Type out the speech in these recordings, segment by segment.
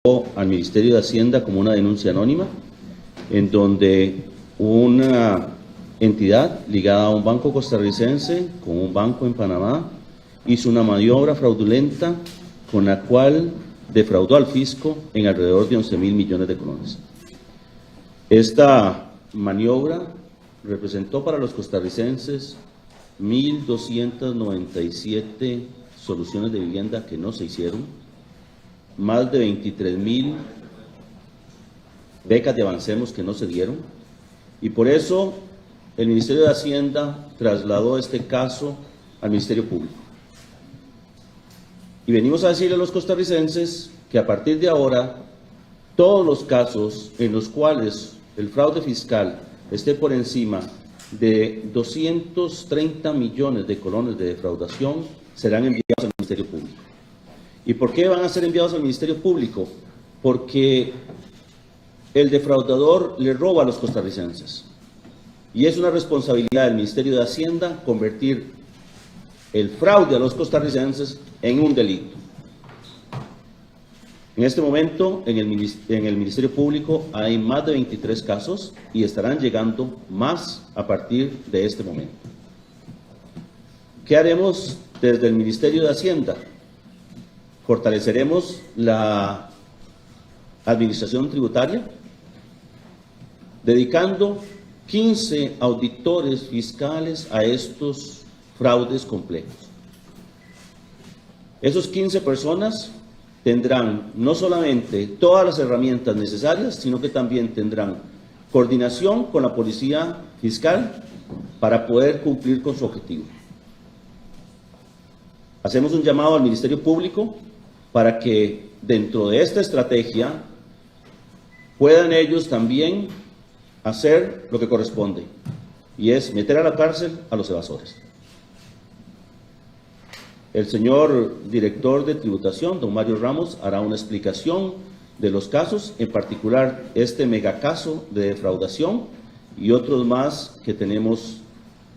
al Ministerio de Hacienda como una denuncia anónima, en donde una entidad ligada a un banco costarricense con un banco en Panamá hizo una maniobra fraudulenta con la cual defraudó al fisco en alrededor de 11.000 millones de colones. Esta maniobra representó para los costarricenses 1.297 soluciones de vivienda que no se hicieron, más de 23.000 becas de Avancemos que no se dieron, y por eso el Ministerio de Hacienda trasladó este caso al Ministerio Público. Y venimos a decirle a los costarricenses que a partir de ahora, todos los casos en los cuales el fraude fiscal esté por encima de 230 millones de colones de defraudación serán enviados al Ministerio Público. ¿Y por qué van a ser enviados al Ministerio Público? Porque el defraudador le roba a los costarricenses. Y es una responsabilidad del Ministerio de Hacienda convertir el fraude a los costarricenses en un delito. En este momento, en el Ministerio Público hay más de 23 casos y estarán llegando más a partir de este momento. ¿Qué haremos desde el Ministerio de Hacienda? Fortaleceremos la administración tributaria, dedicando 15 auditores fiscales a estos fraudes complejos. Esos 15 personas tendrán no solamente todas las herramientas necesarias, sino que también tendrán coordinación con la Policía Fiscal para poder cumplir con su objetivo. Hacemos un llamado al Ministerio Público para que dentro de esta estrategia puedan ellos también hacer lo que corresponde, y es meter a la cárcel a los evasores. El señor director de tributación, don Mario Ramos, hará una explicación de los casos, en particular este megacaso de defraudación y otros más que tenemos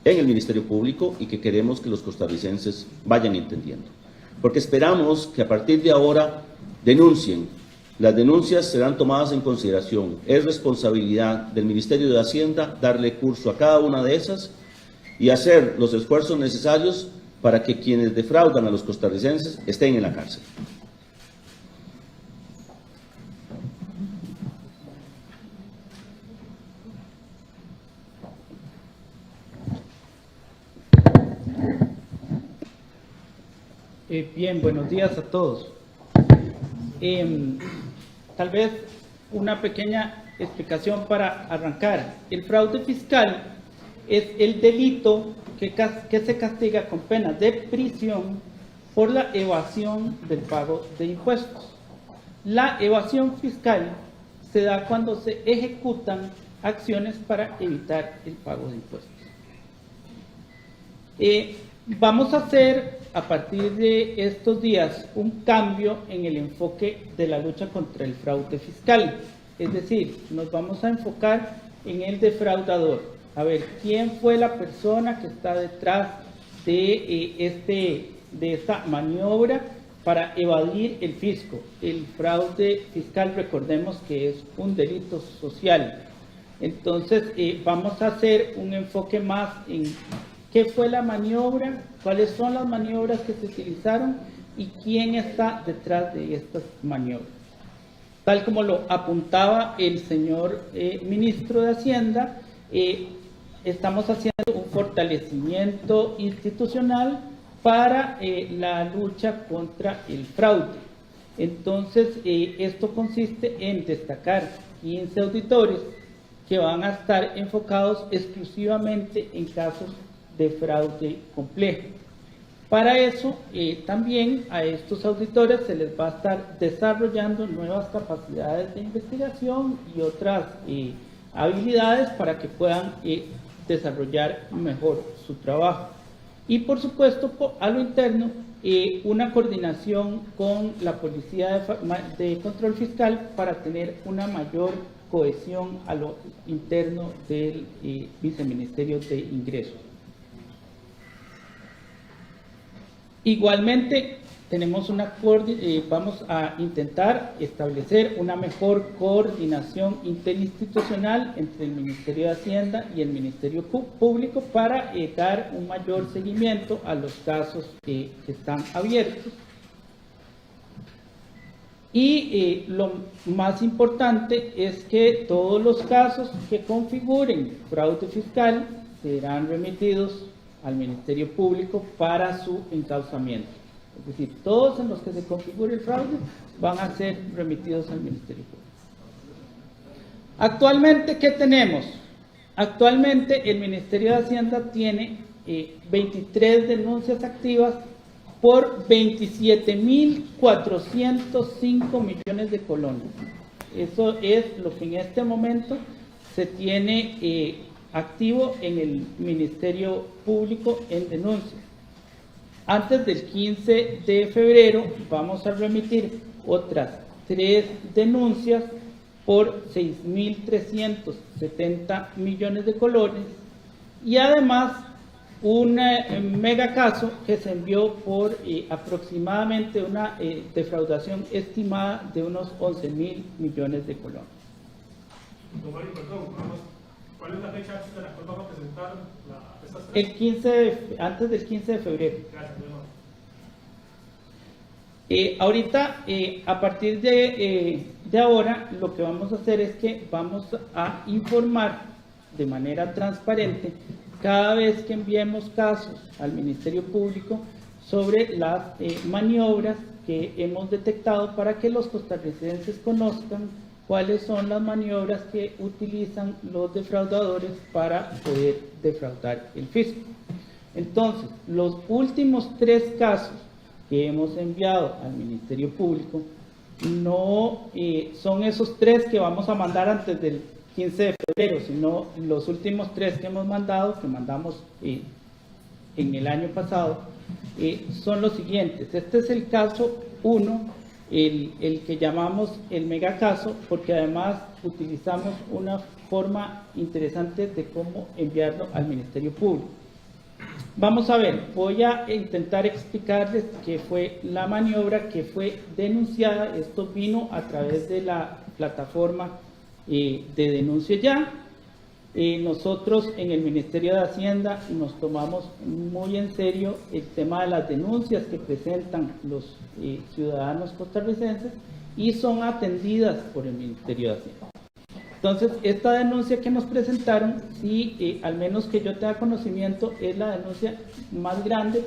en el Ministerio Público y que queremos que los costarricenses vayan entendiendo. Porque esperamos que a partir de ahora denuncien. Las denuncias serán tomadas en consideración. Es responsabilidad del Ministerio de Hacienda darle curso a cada una de esas y hacer los esfuerzos necesarios para que quienes defraudan a los costarricenses estén en la cárcel. Bien, buenos días a todos. Tal vez una pequeña explicación para arrancar. El fraude fiscal es el delito que se castiga con penas de prisión por la evasión del pago de impuestos. La evasión fiscal se da cuando se ejecutan acciones para evitar el pago de impuestos. Vamos a hacer a partir de estos días un cambio en el enfoque de la lucha contra el fraude fiscal. Es decir, nos vamos a enfocar en el defraudador. A ver, ¿quién fue la persona que está detrás de esta maniobra para evadir el fisco? El fraude fiscal, recordemos que es un delito social. Entonces, vamos a hacer un enfoque más en qué fue la maniobra, cuáles son las maniobras que se utilizaron y quién está detrás de estas maniobras. Tal como lo apuntaba el señor ministro de Hacienda, estamos haciendo un fortalecimiento institucional para la lucha contra el fraude. Entonces, esto consiste en destacar 15 auditores que van a estar enfocados exclusivamente en casos de fraude complejo. Para eso, también a estos auditores se les va a estar desarrollando nuevas capacidades de investigación y otras habilidades para que puedan desarrollar mejor su trabajo. Y por supuesto, a lo interno, una coordinación con la Policía de Control Fiscal para tener una mayor cohesión a lo interno del Viceministerio de Ingresos. Igualmente, vamos a intentar establecer una mejor coordinación interinstitucional entre el Ministerio de Hacienda y el Ministerio Público para dar un mayor seguimiento a los casos que están abiertos. Y lo más importante es que todos los casos que configuren fraude fiscal serán remitidos al Ministerio Público para su encauzamiento. Es decir, todos en los que se configure el fraude van a ser remitidos al Ministerio Público. Actualmente, ¿qué tenemos? Actualmente el Ministerio de Hacienda tiene 23 denuncias activas por 27.405 millones de colones. Eso es lo que en este momento se tiene activo en el Ministerio Público en denuncias. Antes del 15 de febrero vamos a remitir otras 3 denuncias por 6.370 millones de colones y además un megacaso que se envió por aproximadamente una defraudación estimada de unos 11.000 millones de colones. Don Mario, perdón, ¿cuál es la fecha de la cual vamos a presentar estas 3? El 15 antes del 15 de febrero. Gracias, muy amable. Ahorita, a partir de ahora, lo que vamos a hacer es que vamos a informar de manera transparente cada vez que enviemos casos al Ministerio Público sobre las maniobras que hemos detectado para que los costarricenses conozcan cuáles son las maniobras que utilizan los defraudadores para poder defraudar el fisco. Entonces, los últimos 3 casos que hemos enviado al Ministerio Público no son esos 3 que vamos a mandar antes del 15 de febrero, sino los últimos 3 que hemos mandado, que mandamos en el año pasado, son los siguientes. Este es el caso 1, el que llamamos el megacaso, porque además utilizamos una forma interesante de cómo enviarlo al Ministerio Público. Vamos a ver, voy a intentar explicarles qué fue la maniobra que fue denunciada. Esto vino a través de la plataforma de Denuncia Ya. Nosotros en el Ministerio de Hacienda nos tomamos muy en serio el tema de las denuncias que presentan los ciudadanos costarricenses y son atendidas por el Ministerio de Hacienda. Entonces, esta denuncia que nos presentaron, sí, al menos que yo tenga conocimiento, es la denuncia más grande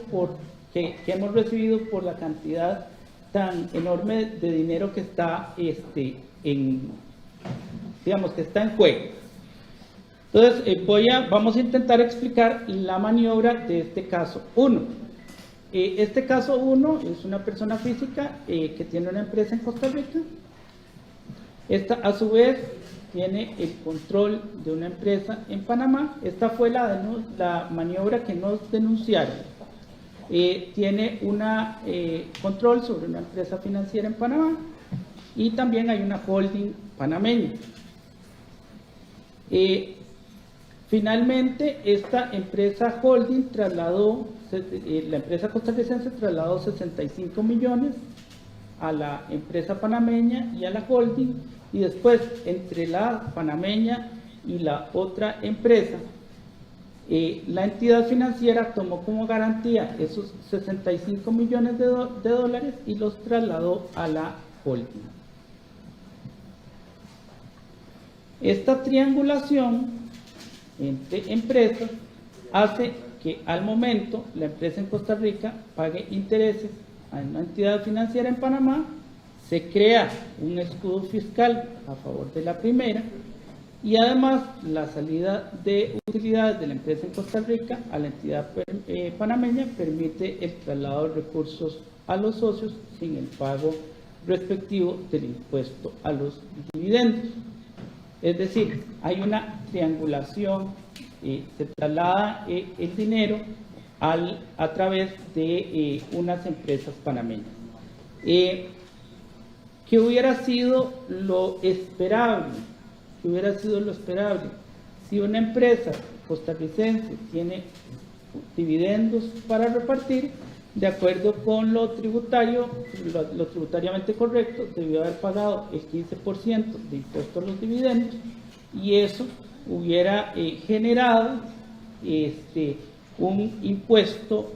que hemos recibido por la cantidad tan enorme de dinero que está digamos que está en juego. Entonces, vamos a intentar explicar la maniobra de este caso 1. Este caso 1 es una persona física que tiene una empresa en Costa Rica. Esta, a su vez, tiene el control de una empresa en Panamá. Esta fue la maniobra que nos denunciaron. Tiene un control sobre una empresa financiera en Panamá y también hay una holding panameña. Finalmente, esta empresa holding la empresa costarricense trasladó 65 millones a la empresa panameña y a la holding, y después entre la panameña y la otra empresa, la entidad financiera tomó como garantía esos 65 millones de dólares y los trasladó a la holding. Esta triangulación entre empresas hace que al momento la empresa en Costa Rica pague intereses a una entidad financiera en Panamá, se crea un escudo fiscal a favor de la primera y además la salida de utilidades de la empresa en Costa Rica a la entidad panameña permite el traslado de recursos a los socios sin el pago respectivo del impuesto a los dividendos. Es decir, hay una triangulación, se traslada el dinero a través de unas empresas panameñas. ¿Qué hubiera sido lo esperable? ¿Qué hubiera sido lo esperable? Si una empresa costarricense tiene dividendos para repartir, de acuerdo con lo tributario, lo tributariamente correcto, debió haber pagado el 15% de impuesto a los dividendos, y eso hubiera generado un impuesto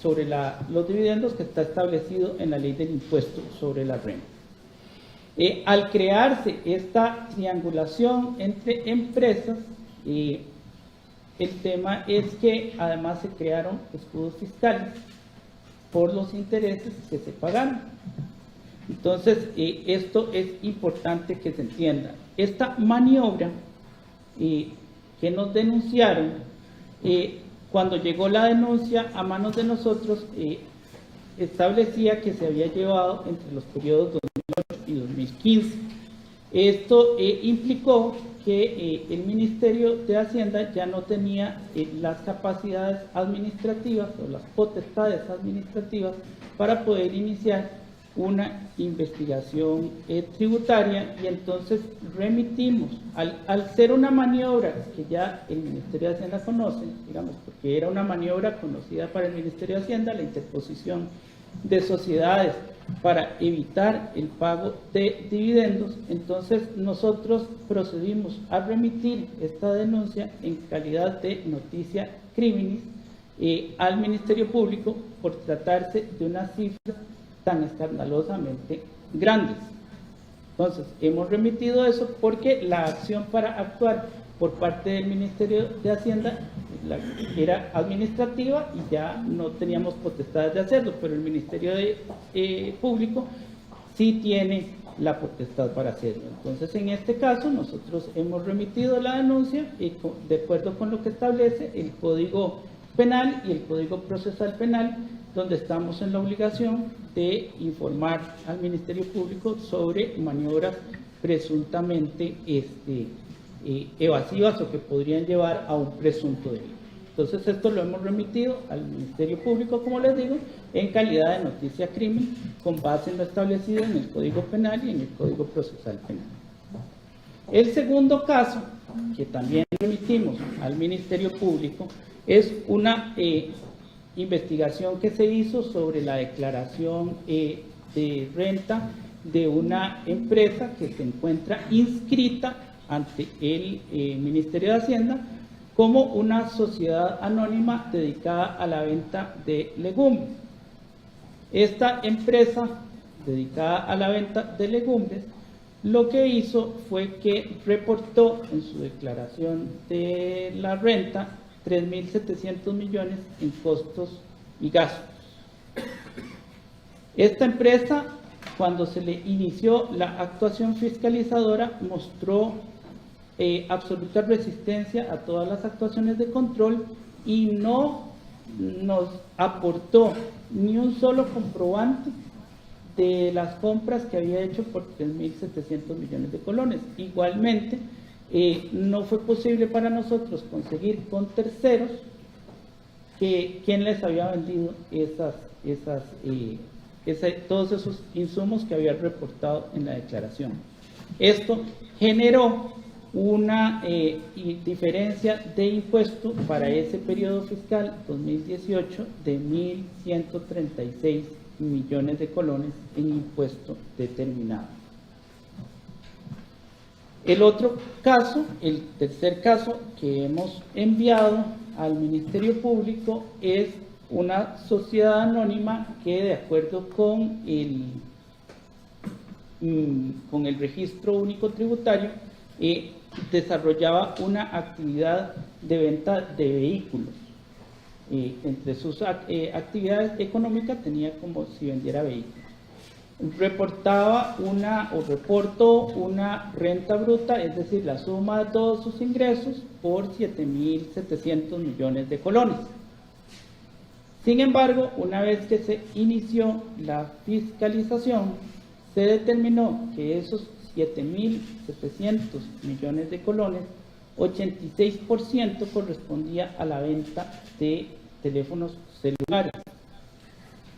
sobre los dividendos que está establecido en la ley del impuesto sobre la renta. Al crearse esta triangulación entre empresas, el tema es que además se crearon escudos fiscales por los intereses que se pagaron. Entonces, esto es importante que se entienda. Esta maniobra que nos denunciaron, cuando llegó la denuncia a manos de nosotros, establecía que se había llevado entre los periodos 2008 y 2015. Esto implicó que el Ministerio de Hacienda ya no tenía las capacidades administrativas o las potestades administrativas para poder iniciar una investigación tributaria, y entonces remitimos, al ser una maniobra que ya el Ministerio de Hacienda conoce, digamos, porque era una maniobra conocida para el Ministerio de Hacienda, la interposición de sociedades para evitar el pago de dividendos. Entonces nosotros procedimos a remitir esta denuncia en calidad de noticia criminis al Ministerio Público por tratarse de unas cifras tan escandalosamente grandes. Entonces hemos remitido eso porque la acción para actuar por parte del Ministerio de Hacienda era administrativa y ya no teníamos potestades de hacerlo, pero el Ministerio Público sí tiene la potestad para hacerlo. Entonces, en este caso, nosotros hemos remitido la denuncia y de acuerdo con lo que establece el Código Penal y el Código Procesal Penal, donde estamos en la obligación de informar al Ministerio Público sobre maniobras presuntamente evasivas o que podrían llevar a un presunto delito. Entonces esto lo hemos remitido al Ministerio Público, como les digo, en calidad de noticia crimen, con base en lo establecido en el Código Penal y en el Código Procesal Penal. El segundo caso, que también remitimos al Ministerio Público, es una investigación que se hizo sobre la declaración de renta de una empresa que se encuentra inscrita ante el Ministerio de Hacienda como una sociedad anónima dedicada a la venta de legumbres. Esta empresa dedicada a la venta de legumbres lo que hizo fue que reportó en su declaración de la renta 3.700 millones en costos y gastos. Esta empresa, cuando se le inició la actuación fiscalizadora, mostró absoluta resistencia a todas las actuaciones de control y no nos aportó ni un solo comprobante de las compras que había hecho por 3.700 millones de colones. Igualmente, no fue posible para nosotros conseguir con terceros quién les había vendido todos esos insumos que había reportado en la declaración. Esto generó una diferencia de impuesto para ese periodo fiscal 2018 de 1.136 millones de colones en impuesto determinado. El otro caso, el tercer caso que hemos enviado al Ministerio Público, es una sociedad anónima que, de acuerdo con el registro único tributario, desarrollaba una actividad de venta de vehículos. Entre sus actividades económicas tenía como si vendiera vehículos. Reportó una renta bruta, es decir, la suma de todos sus ingresos, por 7.700 millones de colones. Sin embargo, una vez que se inició la fiscalización, se determinó que esos 7.700 millones de colones, 86% correspondía a la venta de teléfonos celulares.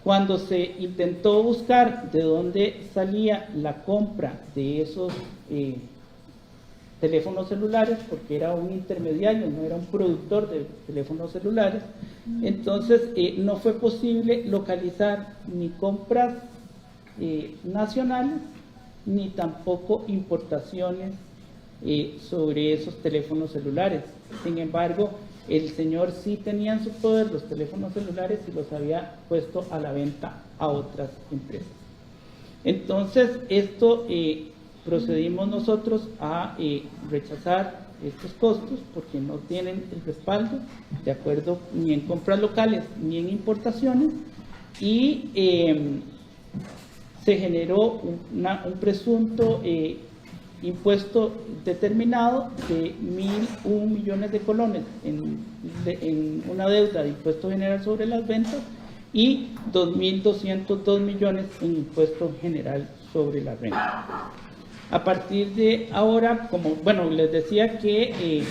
Cuando se intentó buscar de dónde salía la compra de teléfonos celulares, porque era un intermediario, no era un productor de teléfonos celulares. Entonces no fue posible localizar ni compras nacionales ni tampoco importaciones sobre esos teléfonos celulares. Sin embargo, el señor sí tenía en su poder los teléfonos celulares y los había puesto a la venta a otras empresas. Entonces, esto procedimos nosotros a rechazar estos costos porque no tienen el respaldo de acuerdo ni en compras locales ni en importaciones, y se generó un presunto impuesto determinado de 1.001 millones de colones en una deuda de impuesto general sobre las ventas y 2.202 millones en impuesto general sobre la renta. A partir de ahora, como bueno, les decía que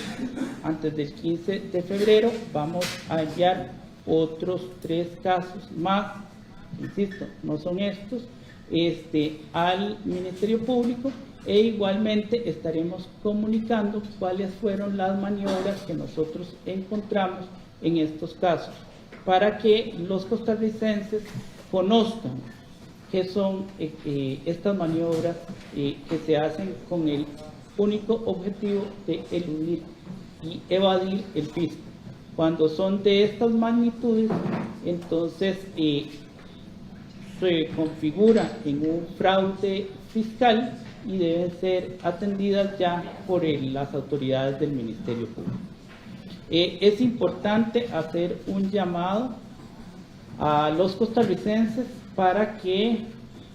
antes del 15 de febrero vamos a enviar otros 3 casos más, insisto, no son estos, al Ministerio Público, e igualmente estaremos comunicando cuáles fueron las maniobras que nosotros encontramos en estos casos, para que los costarricenses conozcan qué son estas maniobras que se hacen con el único objetivo de eludir y evadir el fisco. Cuando son de estas magnitudes, entonces se configura en un fraude fiscal y deben ser atendidas ya por las autoridades del Ministerio Público. Es importante hacer un llamado a los costarricenses para que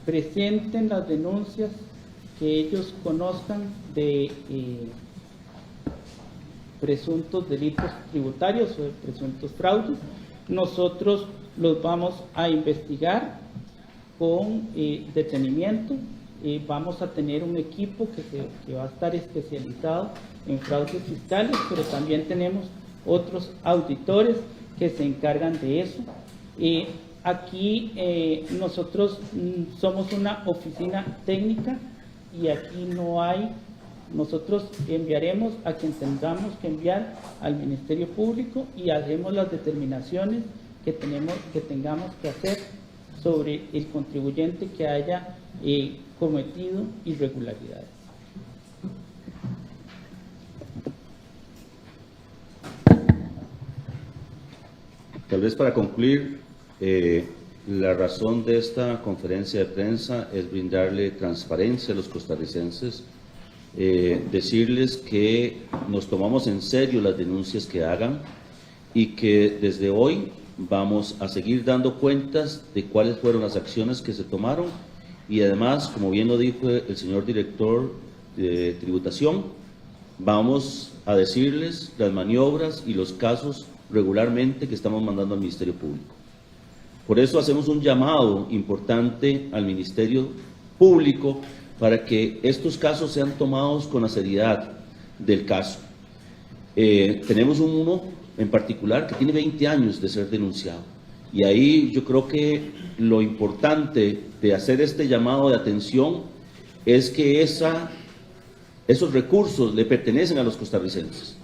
presenten las denuncias que ellos conozcan de presuntos delitos tributarios o de presuntos fraudes. Nosotros los vamos a investigar con detenimiento. Vamos a tener un equipo que va a estar especializado en fraudes fiscales, pero también tenemos otros auditores que se encargan de eso. Aquí nosotros somos una oficina técnica y aquí no hay, nosotros enviaremos a quien tengamos que enviar al Ministerio Público y haremos las determinaciones que tengamos que hacer sobre el contribuyente que haya cometido irregularidades. Tal vez para concluir, la razón de esta conferencia de prensa es brindarle transparencia a los costarricenses, decirles que nos tomamos en serio las denuncias que hagan y que desde hoy vamos a seguir dando cuentas de cuáles fueron las acciones que se tomaron, y además, como bien lo dijo el señor director de tributación, vamos a decirles las maniobras y los casos regularmente que estamos mandando al Ministerio Público. Por eso hacemos un llamado importante al Ministerio Público para que estos casos sean tomados con la seriedad del caso. Tenemos uno en particular que tiene 20 años de ser denunciado, y ahí yo creo que lo importante de hacer este llamado de atención es que esos recursos le pertenecen a los costarricenses.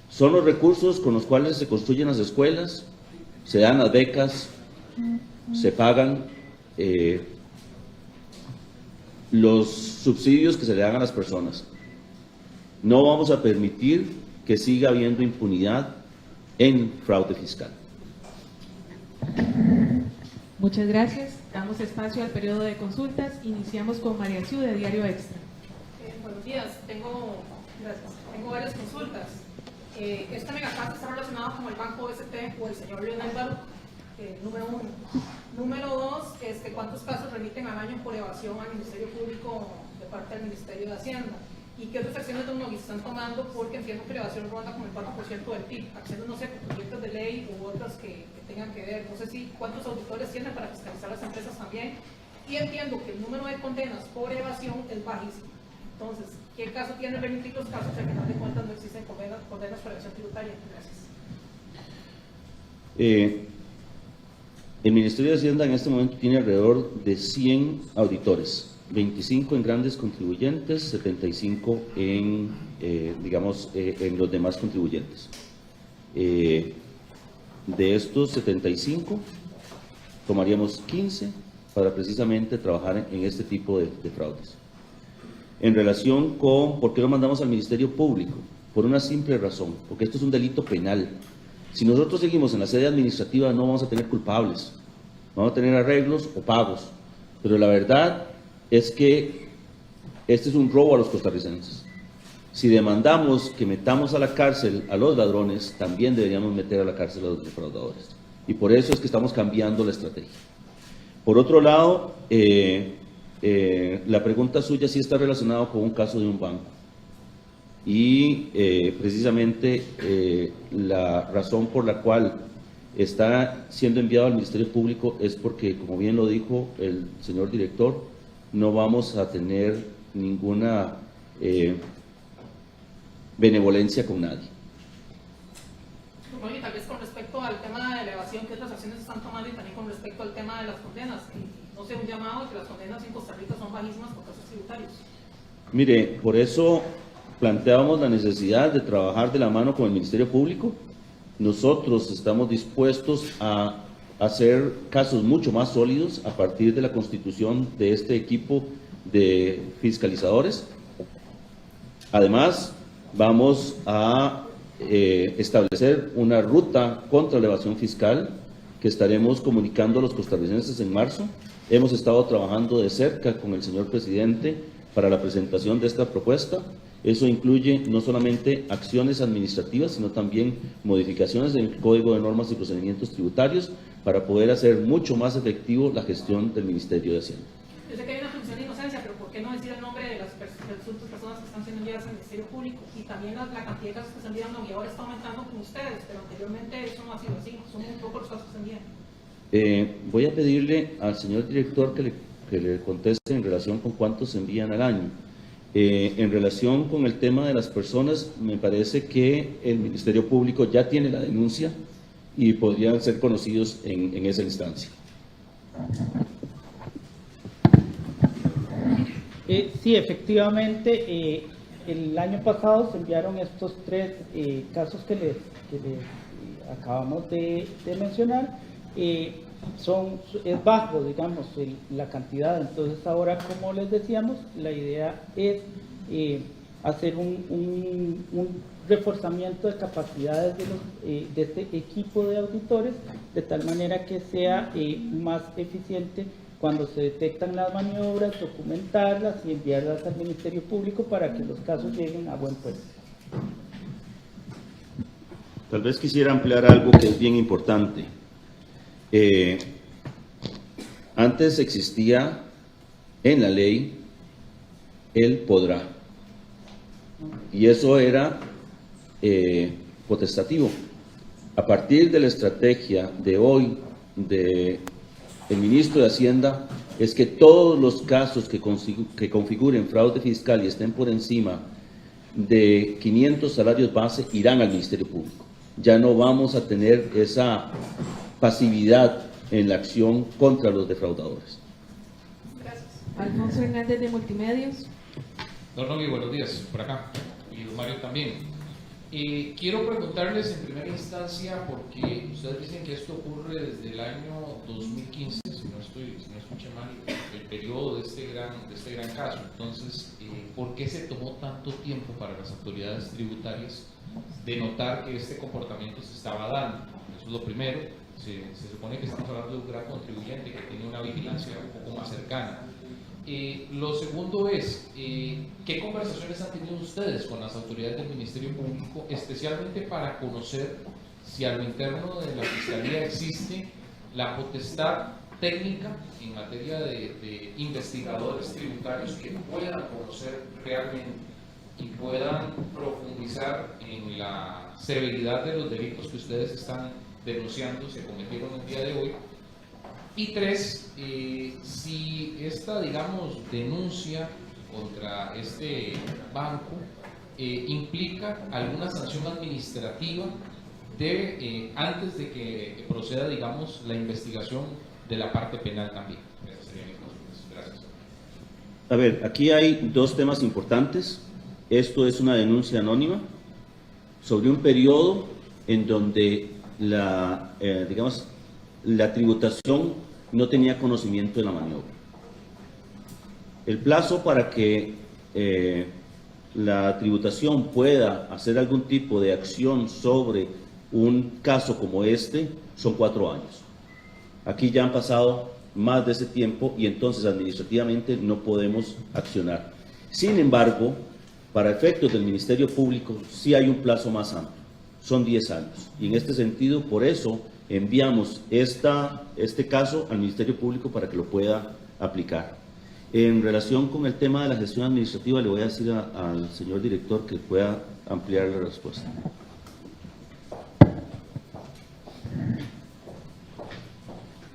Son los recursos con los cuales se construyen las escuelas, se dan las becas, se pagan los subsidios que se le dan a las personas. No vamos a permitir que siga habiendo impunidad en fraude fiscal. Muchas gracias. Damos espacio al periodo de consultas. Iniciamos con María Ciu, de Diario Extra. Buenos días. Tengo varias consultas. Este megacaso está relacionado con el Banco ST o el señor Leonel Barú, número 1. Número 2, ¿cuántos casos remiten al año por evasión al Ministerio Público de parte del Ministerio de Hacienda? ¿Y qué otras acciones de UNOVIS están tomando? Porque entiendo que la evasión ronda con el 4% del PIB. Acciones, no sé, proyectos de ley u otras que tengan que ver. No sé si cuántos auditores tienen para fiscalizar las empresas también. Y entiendo que el número de condenas por evasión es bajísimo. Entonces, ¿qué caso tiene remitir los casos? Al final de cuentas no existen condenas por evasión tributaria. Gracias. El Ministerio de Hacienda en este momento tiene alrededor de 100 auditores. 25 en grandes contribuyentes, 75 en, en los demás contribuyentes. De estos 75, tomaríamos 15 para precisamente trabajar en este tipo de fraudes. En relación con por qué lo mandamos al Ministerio Público, por una simple razón, porque esto es un delito penal. Si nosotros seguimos en la sede administrativa no vamos a tener culpables, vamos a tener arreglos o pagos, pero la verdad es que este es un robo a los costarricenses. Si demandamos que metamos a la cárcel a los ladrones, también deberíamos meter a la cárcel a los defraudadores. Y por eso es que estamos cambiando la estrategia. Por otro lado, la pregunta suya sí está relacionada con un caso de un banco. Y precisamente la razón por la cual está siendo enviado al Ministerio Público es porque, como bien lo dijo el señor director, no vamos a tener ninguna benevolencia con nadie. Bueno, y tal vez con respecto al tema de elevación, ¿qué otras acciones están tomando? Y también con respecto al tema de las condenas. No sé, un llamado que las condenas en Costa Rica son bajísimas por casos tributarios. Mire, por eso planteábamos la necesidad de trabajar de la mano con el Ministerio Público. Nosotros estamos dispuestos a hacer casos mucho más sólidos a partir de la constitución de este equipo de fiscalizadores. Además, vamos a establecer una ruta contra la evasión fiscal que estaremos comunicando a los costarricenses en marzo. Hemos estado trabajando de cerca con el señor presidente para la presentación de esta propuesta. Eso incluye no solamente acciones administrativas, sino también modificaciones en el Código de Normas y Procedimientos Tributarios para poder hacer mucho más efectivo la gestión del Ministerio de Hacienda. Yo sé que hay una presunción de inocencia, pero ¿por qué no decir el nombre de las personas que están siendo enviadas al Ministerio Público? Y también la cantidad de casos que se envían, y ahora está aumentando con ustedes, pero anteriormente eso no ha sido así, son muy pocos los casos que se envían. Voy a pedirle al señor director que le conteste en relación con cuántos se envían al año. En relación con el tema de las personas, me parece que el Ministerio Público ya tiene la denuncia y podrían ser conocidos en esa instancia. Sí, efectivamente, el año pasado se enviaron estos 3 casos que les acabamos de mencionar. Es bajo, digamos, la cantidad. Entonces ahora, como les decíamos, la idea es hacer un reforzamiento de capacidades de este equipo de auditores, de tal manera que sea más eficiente cuando se detectan las maniobras, documentarlas y enviarlas al Ministerio Público para que los casos lleguen a buen puerto. Tal vez quisiera ampliar algo que es bien importante. Antes existía en la ley el podrá, y eso era potestativo. A partir de la estrategia de hoy del ministro de Hacienda es que todos los casos que configuren fraude fiscal y estén por encima de 500 salarios base irán al Ministerio Público. Ya no vamos a tener esa pasividad en la acción contra los defraudadores. Gracias. Alfonso Hernández de Multimedios. Don Nogui, buenos días, por acá, y don Mario también. Quiero preguntarles en primera instancia, porque ustedes dicen que esto ocurre desde el año 2015, si no escuché mal, el periodo de este gran caso. Entonces, ¿por qué se tomó tanto tiempo para las autoridades tributarias de notar que este comportamiento se estaba dando? Eso es lo primero. Se supone que estamos hablando de un gran contribuyente que tiene una vigilancia un poco más cercana. Lo segundo es, ¿qué conversaciones han tenido ustedes con las autoridades del Ministerio Público, especialmente para conocer si a lo interno de la Fiscalía existe la potestad técnica en materia de investigadores tributarios que puedan conocer realmente y puedan profundizar en la severidad de los delitos que ustedes están denunciando se cometieron el día de hoy? Y 3, si esta, digamos, denuncia contra este banco implica alguna sanción administrativa antes de que proceda, digamos, la investigación de la parte penal también. Esas serían mis consultas. Gracias. A ver, aquí hay dos temas importantes. Esto es una denuncia anónima sobre un periodo en donde la tributación no tenía conocimiento de la maniobra. El plazo para que la tributación pueda hacer algún tipo de acción sobre un caso como este son 4 años. Aquí ya han pasado más de ese tiempo y entonces administrativamente no podemos accionar. Sin embargo, para efectos del Ministerio Público sí hay un plazo más amplio, son 10 años. Y en este sentido, por eso enviamos este caso al Ministerio Público para que lo pueda aplicar. En relación con el tema de la gestión administrativa, le voy a decir al señor director que pueda ampliar la respuesta.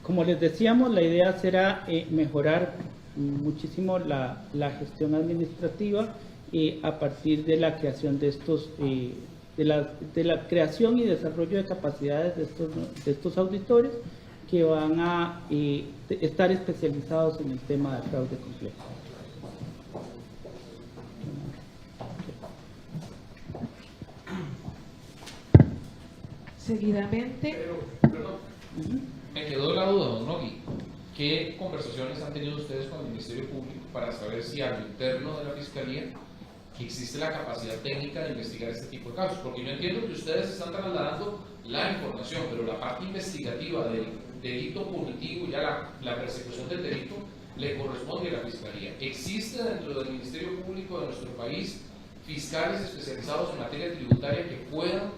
Como les decíamos, la idea será mejorar muchísimo la gestión administrativa a partir de la creación de estos, de la creación y desarrollo de capacidades de estos auditores que van a estar especializados en el tema de fraude complejo. Seguidamente, Me quedó la duda, don Nogui. ¿Qué conversaciones han tenido ustedes con el Ministerio Público para saber si a lo interno de la Fiscalía que existe la capacidad técnica de investigar este tipo de casos? Porque yo entiendo que ustedes están trasladando la información, pero la parte investigativa del delito punitivo, ya la persecución del delito, le corresponde a la Fiscalía. ¿Existe dentro del Ministerio Público de nuestro país fiscales especializados en materia tributaria que puedan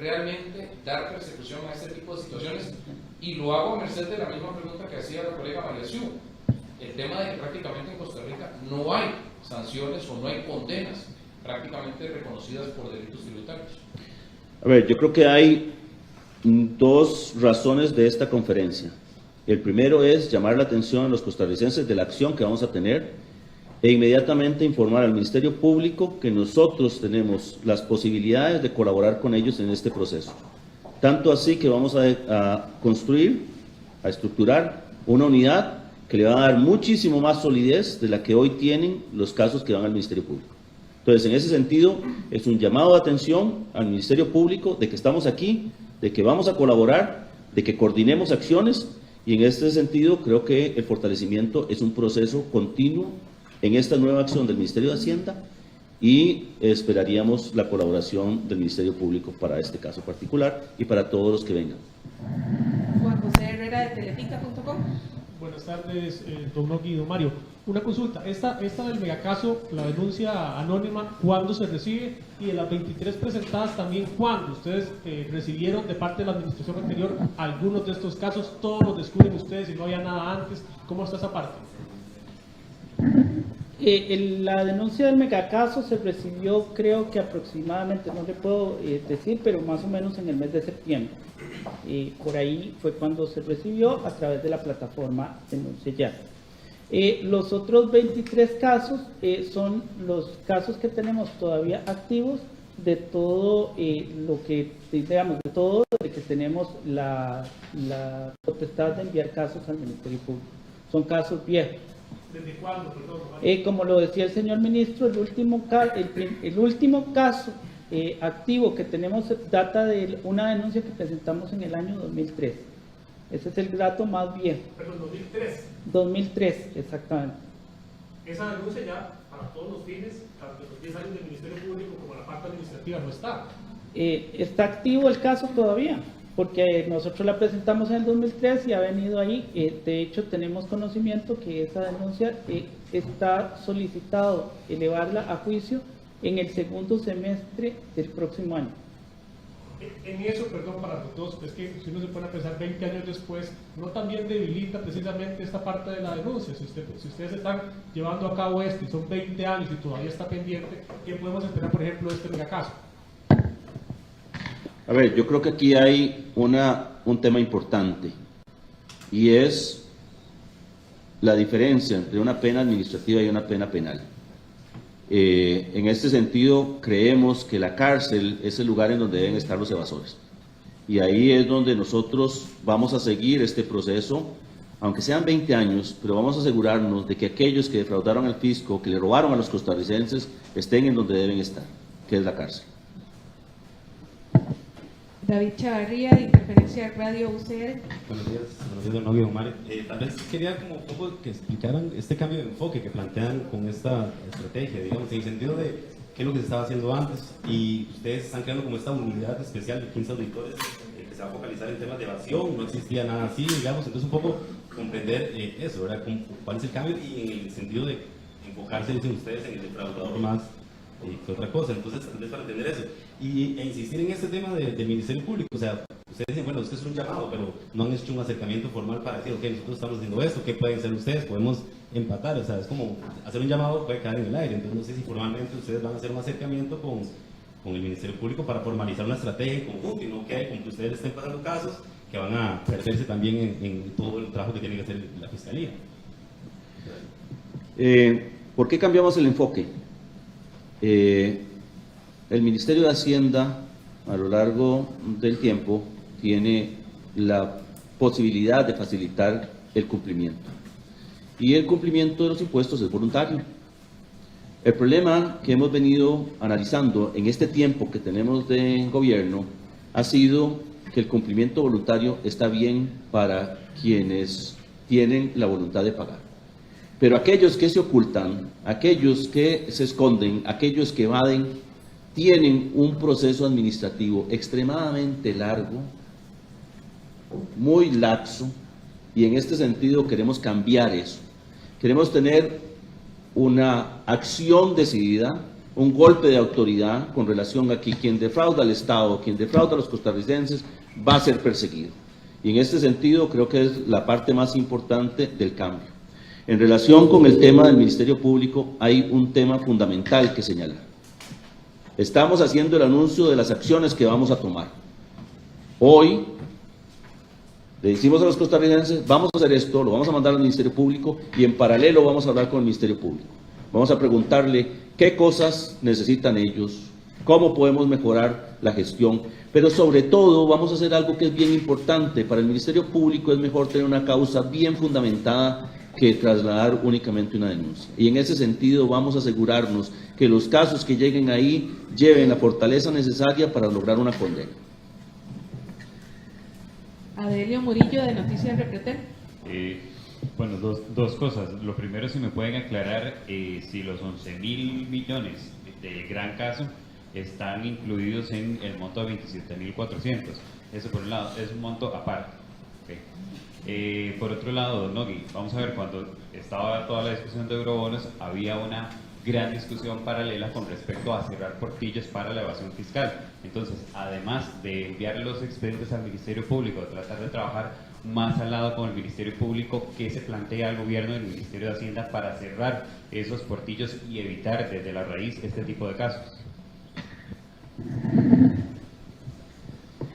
realmente dar persecución a este tipo de situaciones? Y lo hago a merced de la misma pregunta que hacía la colega María Siu. El tema de que prácticamente en Costa Rica no hay sanciones o no hay condenas prácticamente reconocidas por delitos tributarios. A ver, yo creo que hay dos razones de esta conferencia. El primero es llamar la atención a los costarricenses de la acción que vamos a tener e inmediatamente informar al Ministerio Público que nosotros tenemos las posibilidades de colaborar con ellos en este proceso. Tanto así que vamos a construir, a estructurar una unidad que le va a dar muchísimo más solidez de la que hoy tienen los casos que van al Ministerio Público. Entonces, en ese sentido, es un llamado de atención al Ministerio Público de que estamos aquí, de que vamos a colaborar, de que coordinemos acciones, y en este sentido creo que el fortalecimiento es un proceso continuo en esta nueva acción del Ministerio de Hacienda, y esperaríamos la colaboración del Ministerio Público para este caso particular y para todos los que vengan. Juan José Herrera de teletica.com. Buenas tardes, don Nogui y don Mario. Una consulta, esta del megacaso, la denuncia anónima, ¿cuándo se recibe? Y de las 23 presentadas también, ¿cuándo? ¿Ustedes recibieron de parte de la administración anterior algunos de estos casos? ¿Todos los descubren ustedes y no había nada antes? ¿Cómo está esa parte? La denuncia del megacaso se recibió, creo que aproximadamente, no le puedo decir, pero más o menos en el mes de septiembre. Por ahí fue cuando se recibió a través de la plataforma Denuncia Ya. Los otros 23 casos son los casos que tenemos todavía activos de todo lo que, digamos, de todo lo que tenemos la potestad de enviar casos al Ministerio Público. Son casos viejos. ¿Desde cuándo? Perdón, Como lo decía el señor ministro, el último caso activo que tenemos data de una denuncia que presentamos en el año 2003. Ese es el dato más viejo. Perdón, 2003. 2003, exactamente. Esa denuncia ya, para todos los fines, tanto los 10 años del Ministerio Público como la parte administrativa, no está. Está activo el caso todavía, porque nosotros la presentamos en el 2003 y ha venido ahí. De hecho, tenemos conocimiento que esa denuncia está solicitado elevarla a juicio en el segundo semestre del próximo año. En eso, perdón, para los dos, es que si uno se pone a pensar 20 años después, no también debilita precisamente esta parte de la denuncia. Si ustedes están llevando a cabo y son 20 años y todavía está pendiente, ¿qué podemos esperar, por ejemplo, de este megacaso? A ver, yo creo que aquí hay un tema importante, y es la diferencia entre una pena administrativa y una pena penal. En este sentido, creemos que la cárcel es el lugar en donde deben estar los evasores. Y ahí es donde nosotros vamos a seguir este proceso aunque sean 20 años, pero vamos a asegurarnos de que aquellos que defraudaron al fisco, que le robaron a los costarricenses, estén en donde deben estar, que es la cárcel. David Chavarría, de Interferencia Radio UCR. Buenos días, don Novio, don Mario. Tal vez quería como un poco que explicaran este cambio de enfoque que plantean con esta estrategia, digamos, en el sentido de qué es lo que se estaba haciendo antes, y ustedes están creando como esta unidad especial de 15 auditores que se va a focalizar en temas de evasión, no existía nada así, digamos, entonces un poco comprender eso, ¿verdad? ¿Cuál es el cambio? Y en el sentido de enfocarse, dicen ustedes, en el defraudador más que otra cosa. Entonces, tal vez para entender eso e insistir en este tema del Ministerio Público, o sea, ustedes dicen, bueno, esto es un llamado, pero no han hecho un acercamiento formal para decir, ok, nosotros estamos haciendo esto, ¿qué pueden hacer ustedes? Podemos empatar, o sea, es como hacer un llamado, puede quedar en el aire. Entonces, no sé si formalmente ustedes van a hacer un acercamiento con el Ministerio Público para formalizar una estrategia en conjunto y no que con que ustedes estén pasando casos que van a perderse también en todo el trabajo que tiene que hacer la Fiscalía. ¿Por qué cambiamos el enfoque? El Ministerio de Hacienda, a lo largo del tiempo, tiene la posibilidad de facilitar el cumplimiento. Y el cumplimiento de los impuestos es voluntario. El problema que hemos venido analizando en este tiempo que tenemos de gobierno ha sido que el cumplimiento voluntario está bien para quienes tienen la voluntad de pagar. Pero aquellos que se ocultan, aquellos que se esconden, aquellos que evaden, tienen un proceso administrativo extremadamente largo, muy laxo, y en este sentido queremos cambiar eso. Queremos tener una acción decidida, un golpe de autoridad con relación a que quien defrauda al Estado, quien defrauda a los costarricenses, va a ser perseguido. Y en este sentido creo que es la parte más importante del cambio. En relación con el tema del Ministerio Público, hay un tema fundamental que señalar. Estamos haciendo el anuncio de las acciones que vamos a tomar. Hoy le decimos a los costarricenses, vamos a hacer esto, lo vamos a mandar al Ministerio Público y en paralelo vamos a hablar con el Ministerio Público. Vamos a preguntarle qué cosas necesitan ellos, cómo podemos mejorar la gestión, pero sobre todo vamos a hacer algo que es bien importante. Para el Ministerio Público es mejor tener una causa bien fundamentada que trasladar únicamente una denuncia. Y en ese sentido vamos a asegurarnos que los casos que lleguen ahí lleven la fortaleza necesaria para lograr una condena. Adelio Murillo, de Noticias Repretel. Bueno, dos cosas. Lo primero, si me pueden aclarar si los 11.000 millones de gran caso están incluidos en el monto de 27.400. Eso por un lado, es un monto aparte. Okay. Por otro lado, don Nogui, vamos a ver, cuando estaba toda la discusión de eurobonos, había una gran discusión paralela con respecto a cerrar portillos para la evasión fiscal. Entonces, además de enviar los expedientes al Ministerio Público, tratar de trabajar más al lado con el Ministerio Público, ¿qué se plantea al gobierno del Ministerio de Hacienda para cerrar esos portillos y evitar desde la raíz este tipo de casos?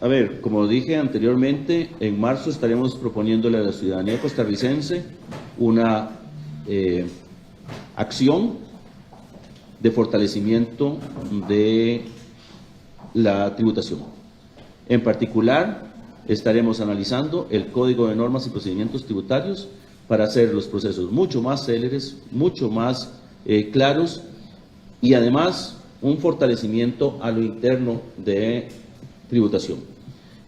A ver, como dije anteriormente, en marzo estaremos proponiéndole a la ciudadanía costarricense una acción de fortalecimiento de la tributación. En particular, estaremos analizando el Código de Normas y Procedimientos Tributarios para hacer los procesos mucho más céleres, mucho más claros, y además un fortalecimiento a lo interno de tributación.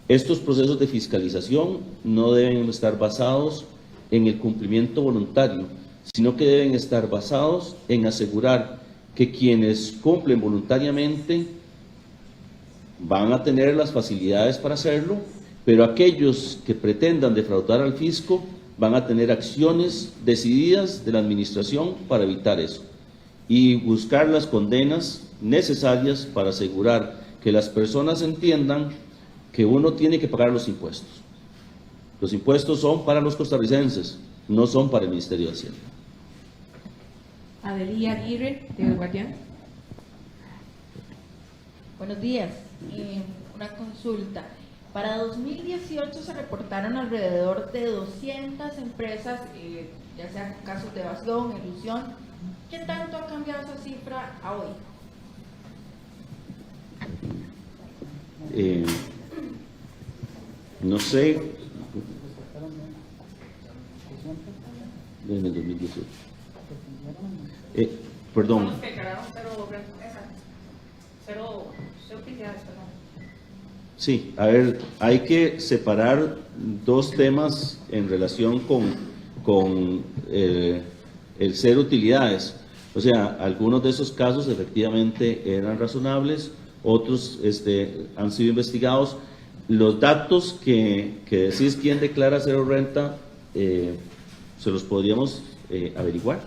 Estos procesos de fiscalización no deben estar basados en el cumplimiento voluntario, sino que deben estar basados en asegurar que quienes cumplen voluntariamente van a tener las facilidades para hacerlo, pero aquellos que pretendan defraudar al fisco van a tener acciones decididas de la administración para evitar eso y buscar las condenas necesarias para asegurar que las personas entiendan que uno tiene que pagar los impuestos. Los impuestos son para los costarricenses, no son para el Ministerio de Hacienda. Adelía Aguirre, de El Guardián. Buenos días. Una consulta. Para 2018 se reportaron alrededor de 200 empresas, ya sea casos de evasión, elusión. ¿Qué tanto ha cambiado esa cifra a hoy? No sé, En el 2018. Perdón. Son los que declararon cero utilidades, perdón. Sí, a ver, hay que separar dos temas en relación con el ser utilidades. O sea, algunos de esos casos efectivamente eran razonables, otros han sido investigados. Los datos que decís quién declara cero renta, se los podríamos averiguar.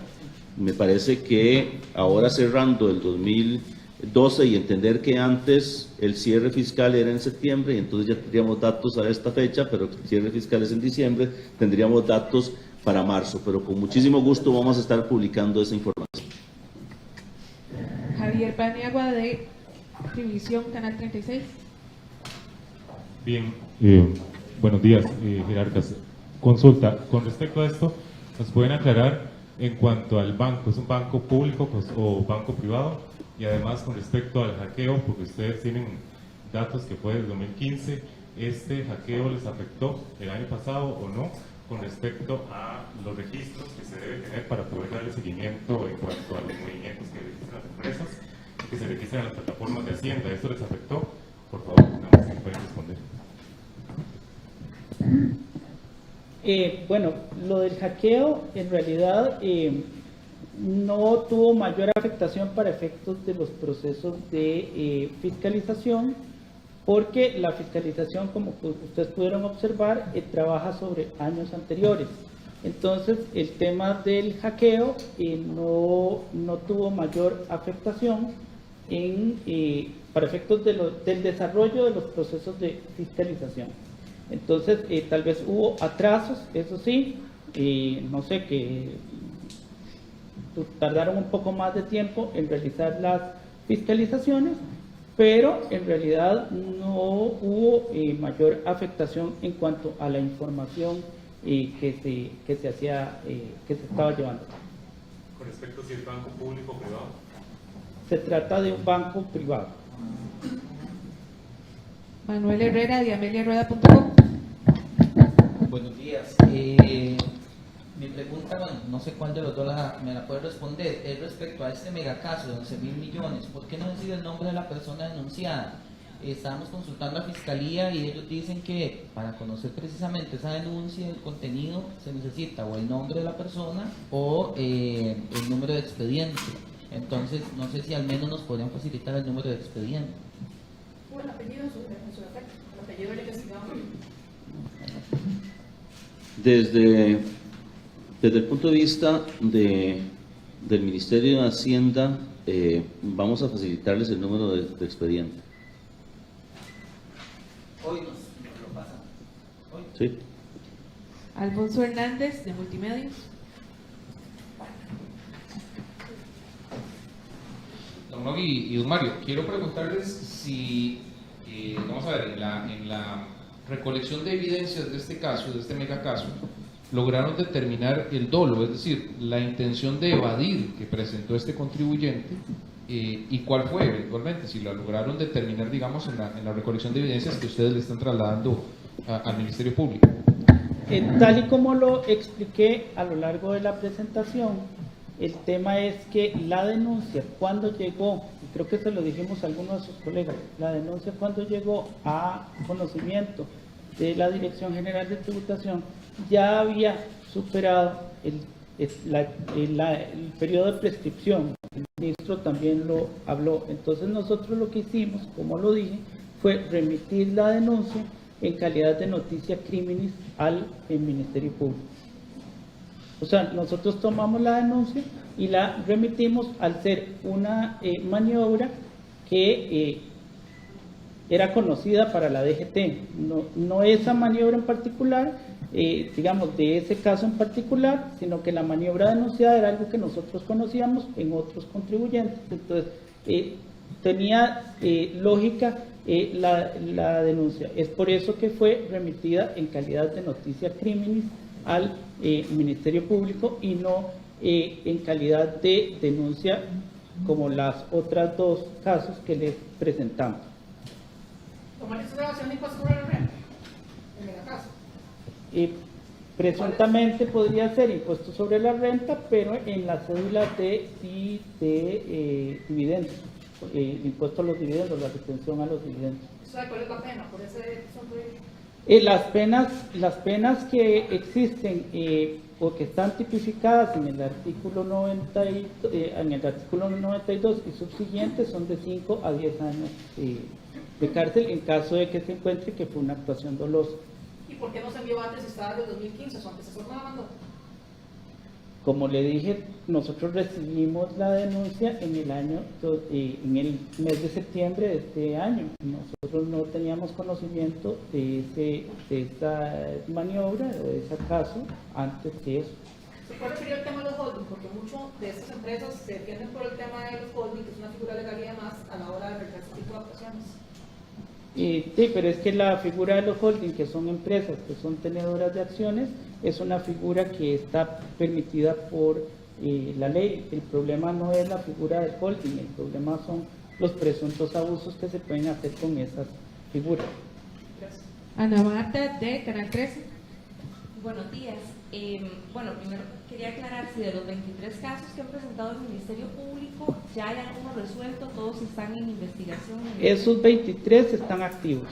Me parece que ahora cerrando el 2012 y entender que antes el cierre fiscal era en septiembre y entonces ya tendríamos datos a esta fecha, pero el cierre fiscal es en diciembre, tendríamos datos para marzo, pero con muchísimo gusto vamos a estar publicando esa información. Javier Paniagua de Televisión Canal 36. Bien, buenos días, jerarcas. Consulta, con respecto a esto, ¿nos pueden aclarar en cuanto al banco? ¿Es un banco público o banco privado? Y además con respecto al hackeo, porque ustedes tienen datos que fue del 2015, ¿este hackeo les afectó el año pasado o no? Con respecto a los registros que se debe tener para poder darle seguimiento en cuanto a los movimientos que registran las empresas, que se registran en las plataformas de Hacienda, ¿esto les afectó? Por favor, nada más que pueden responder. Bueno, lo del hackeo en realidad no tuvo mayor afectación para efectos de los procesos de fiscalización, porque la fiscalización, como ustedes pudieron observar, trabaja sobre años anteriores. Entonces, el tema del hackeo no tuvo mayor afectación para efectos del desarrollo de los procesos de fiscalización. Entonces, tal vez hubo atrasos, eso sí, no sé, que tardaron un poco más de tiempo en realizar las fiscalizaciones, pero en realidad no hubo mayor afectación en cuanto a la información que se estaba llevando. Con respecto a si es banco público o privado. Se trata de un banco privado. Manuel Herrera de ameliarueda.com. Buenos días. Mi pregunta, bueno, no sé cuál de los dos me la puede responder, es respecto a este megacaso de 11.000 millones. ¿Por qué no decir el nombre de la persona denunciada? Estábamos consultando a Fiscalía y ellos dicen que para conocer precisamente esa denuncia, el contenido, se necesita o el nombre de la persona o el número de expediente. Entonces, no sé si al menos nos podrían facilitar el número de expediente. O el apellido en su defecto, el apellido del investigado. Desde el punto de vista del Ministerio de Hacienda, vamos a facilitarles el número de expediente. Hoy nos lo pasan. Hoy. Sí. Alfonso Hernández de Multimedios. Don Nogui y don Mario, quiero preguntarles si, vamos a ver, en la recolección de evidencias de este caso, de este megacaso, lograron determinar el dolo, es decir, la intención de evadir que presentó este contribuyente, y cuál fue eventualmente, si lo lograron determinar, digamos, en la recolección de evidencias que ustedes le están trasladando al Ministerio Público. Tal y como lo expliqué a lo largo de la presentación, el tema es que la denuncia cuando llegó, y creo que se lo dijimos a algunos de sus colegas, la denuncia cuando llegó a conocimiento de la Dirección General de Tributación ya había superado el periodo de prescripción. El ministro también lo habló. Entonces nosotros lo que hicimos, como lo dije, fue remitir la denuncia en calidad de noticia criminis al Ministerio Público. O sea, nosotros tomamos la denuncia y la remitimos al ser una maniobra que era conocida para la DGT. No esa maniobra en particular, digamos, de ese caso en particular, sino que la maniobra denunciada era algo que nosotros conocíamos en otros contribuyentes. Entonces, tenía lógica la denuncia. Es por eso que fue remitida en calidad de noticia criminis al Ministerio Público y no en calidad de denuncia como las otras dos casos que les presentamos. ¿Tomar esa grabación de impuesto sobre la renta? En el caso. Presuntamente podría ser impuesto sobre la renta, pero en la cédula de dividendos, impuesto a los dividendos, la retención a los dividendos. ¿Sabe cuál es la pena por ese sonreír? Las penas que existen o que están tipificadas en el artículo 92 y subsiguientes son de 5 a 10 años de cárcel en caso de que se encuentre que fue una actuación dolosa. ¿Y por qué no se envió antes si estaba desde 2015? Su antecesor no la mandó. Como le dije, nosotros recibimos la denuncia en el mes de septiembre de este año. Nosotros no teníamos conocimiento de esta maniobra o de ese caso antes que eso. ¿Se puede referir al tema de los holdings? Porque muchas de estas empresas se defienden por el tema de los holdings, que es una figura legal y demás, a la hora de realizar este tipo de actuaciones. Sí, pero es que la figura de los holdings, que son empresas que son tenedoras de acciones, es una figura que está permitida por la ley. El problema no es la figura del holding, el problema son los presuntos abusos que se pueden hacer con esas figuras. Gracias. Ana Marta, de Canal 13. Buenos días. Bueno, primero quería aclarar si de los 23 casos que han presentado el Ministerio Público ya hay alguno resuelto, todos están en investigación. Esos 23 están activos.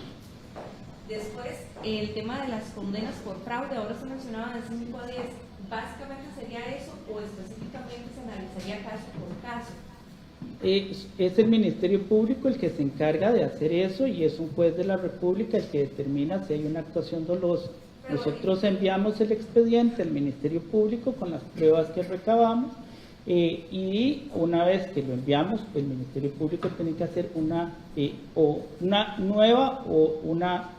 Después, el tema de las condenas por fraude, ahora se mencionaba de 5 a 10, ¿básicamente sería eso o específicamente se analizaría caso por caso? Es el Ministerio Público el que se encarga de hacer eso y es un juez de la República el que determina si hay una actuación dolosa. Nosotros enviamos el expediente al Ministerio Público con las pruebas que recabamos y una vez que lo enviamos, el Ministerio Público tiene que hacer una nueva o una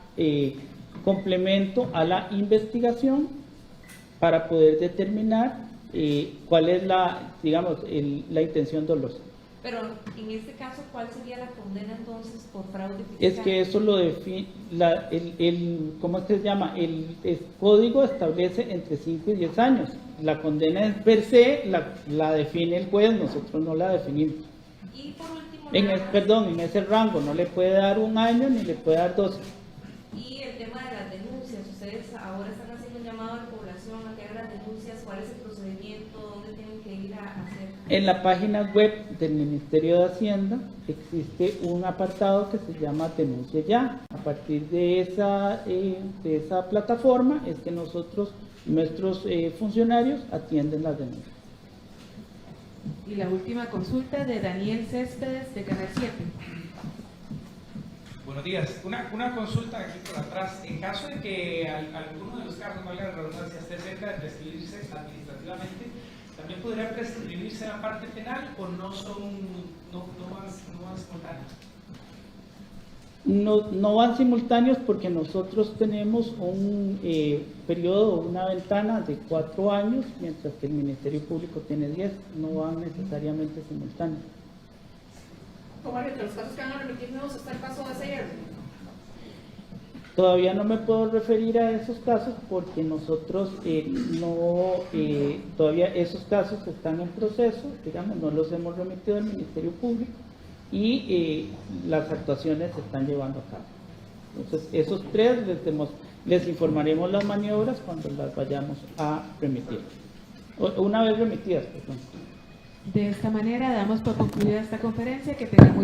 complemento a la investigación para poder determinar cuál es la intención dolosa. Pero en este caso, ¿cuál sería la condena entonces por fraude fiscal? Es que eso lo define, ¿cómo se llama? El código establece entre 5 y 10 años. La condena es per se, la define el juez, nosotros no la definimos. Y por último, en ese rango, no le puede dar 1 año ni le puede dar 12. y el tema de las denuncias, ustedes ahora están haciendo un llamado a la población a que haga las denuncias, ¿cuál es el procedimiento? ¿Dónde tienen que ir a hacer? En la página web del Ministerio de Hacienda existe un apartado que se llama Denuncia Ya. A partir de esa plataforma es que nuestros funcionarios atienden las denuncias. Y la última consulta de Daniel Céspedes, de Canal 7. Buenos días. Una consulta aquí por atrás. En caso de que alguno de los casos, valga la redundancia, esté cerca de prescribirse administrativamente, ¿también podría prescribirse la parte penal o no van simultáneos? No van simultáneos porque nosotros tenemos un periodo, una ventana de 4 años, mientras que el Ministerio Público tiene 10, no van necesariamente simultáneos. ¿Cómo entre los casos que van a remitir nuevos está el caso de CIR? Todavía no me puedo referir a esos casos porque nosotros todavía esos casos están en proceso, digamos, no los hemos remitido al Ministerio Público y las actuaciones se están llevando a cabo. Entonces, esos 3 les informaremos las maniobras cuando las vayamos a remitir, una vez remitidas, perdón. De esta manera damos por concluida esta conferencia. Que tenga muy